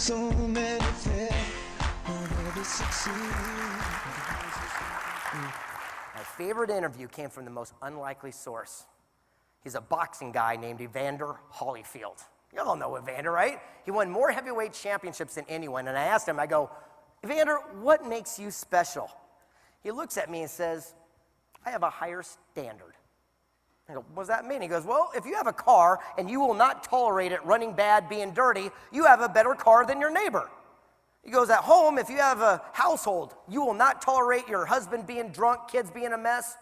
so many fail, but others succeed. My favorite interview came from the most unlikely source. He's a boxing guy named Evander Holyfield. You all know Evander, right? He won more heavyweight championships than anyone. And I asked him, I go, Evander, what makes you special? He looks at me and says, I have a higher standard. I go, what does that mean? He goes, well, if you have a car and you will not tolerate it running bad, being dirty, you have a better car than your neighbor. He goes, at home, if you have a household, you will not tolerate your husband being drunk, kids being a mess,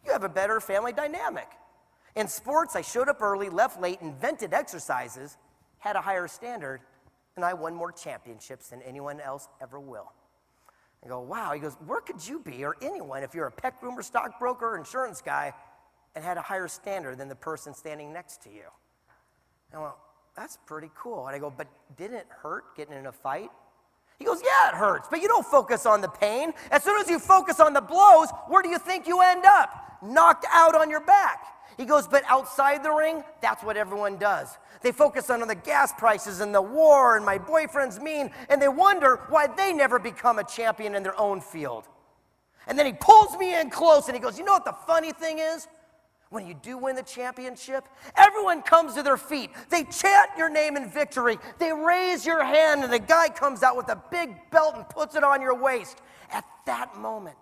you have a better family dynamic. In sports, I showed up early, left late, invented exercises, had a higher standard, and I won more championships than anyone else ever will. I go, wow. He goes, where could you be, or anyone, if you're a pet groomer, stockbroker, or insurance guy, and had a higher standard than the person standing next to you? And I went, that's pretty cool. And I go, but didn't it hurt getting in a fight? He goes, yeah, it hurts, but you don't focus on the pain. As soon as you focus on the blows, where do you think you end up? Knocked out on your back. He goes, but outside the ring, that's what everyone does. They focus on the gas prices and the war and my boyfriend's mean, and they wonder why they never become a champion in their own field. And then he pulls me in close and he goes, you know what the funny thing is? When you do win the championship, everyone comes to their feet. They chant your name in victory. They raise your hand, and a guy comes out with a big belt and puts it on your waist. At that moment,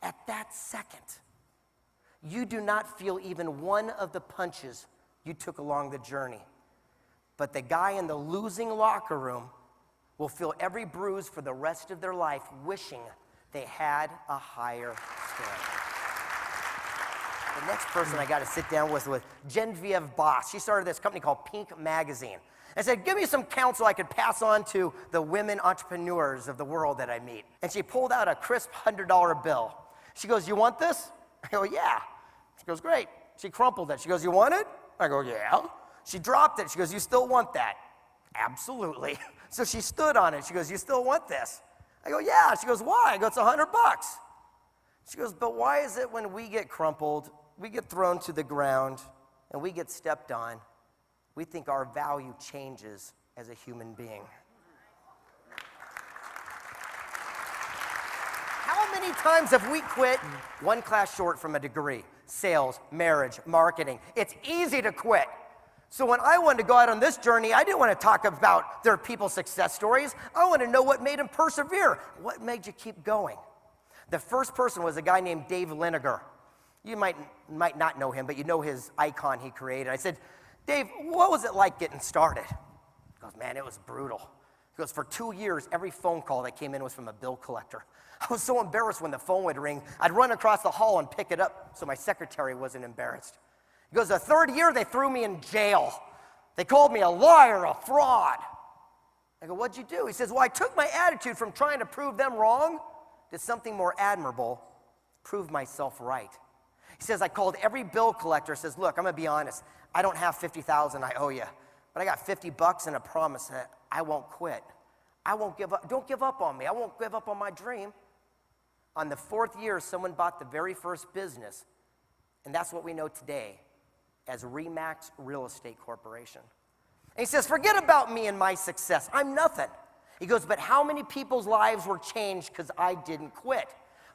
at that second, you do not feel even one of the punches you took along the journey. But the guy in the losing locker room will feel every bruise for the rest of their life, wishing they had a higher standard. The next person I got to sit down with was Genevieve Boss. She started this company called Pink Magazine. I said, give me some counsel I could pass on to the women entrepreneurs of the world that I meet. And she pulled out a crisp $100 bill. She goes, you want this? I go, yeah. She goes, great. She crumpled it. She goes, you want it? I go, yeah. She dropped it. She goes, you still want that? Absolutely. So she stood on it. She goes, you still want this? I go, yeah. She goes, why? I go, it's $100. She goes, but why is it when we get crumpled, we get thrown to the ground, and we get stepped on, we think our value changes as a human being? How many times have we quit one class short from a degree? Sales, marriage, marketing. It's easy to quit. So when I wanted to go out on this journey, I didn't want to talk about their people's success stories. I wanted to know what made them persevere. What made you keep going? The first person was a guy named Dave Liniger. You might not know him, but you know his icon he created. I said, Dave, what was it like getting started? He goes, man, it was brutal. He goes, for 2 years, every phone call that came in was from a bill collector. I was so embarrassed when the phone would ring, I'd run across the hall and pick it up so my secretary wasn't embarrassed. He goes, the third year, they threw me in jail. They called me a liar, a fraud. I go, what'd you do? He says, well, I took my attitude from trying to prove them wrong to something more admirable, prove myself right. He says, I called every bill collector, says, look, I'm going to be honest. I don't have $50,000 I owe you, but I got $50 and a promise that I won't quit. I won't give up. Don't give up on me. I won't give up on my dream. On the fourth year, someone bought the very first business, and that's what we know today as Remax Real Estate Corporation. And he says, forget about me and my success. I'm nothing. He goes, but how many people's lives were changed because I didn't quit?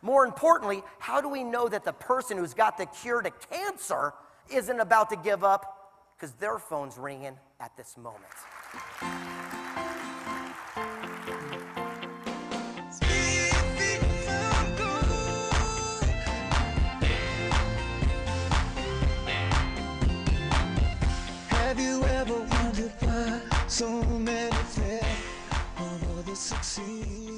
More importantly, how do we know that the person who's got the cure to cancer isn't about to give up because their phone's ringing at this moment? Have you ever wondered why so many fail while others succeed?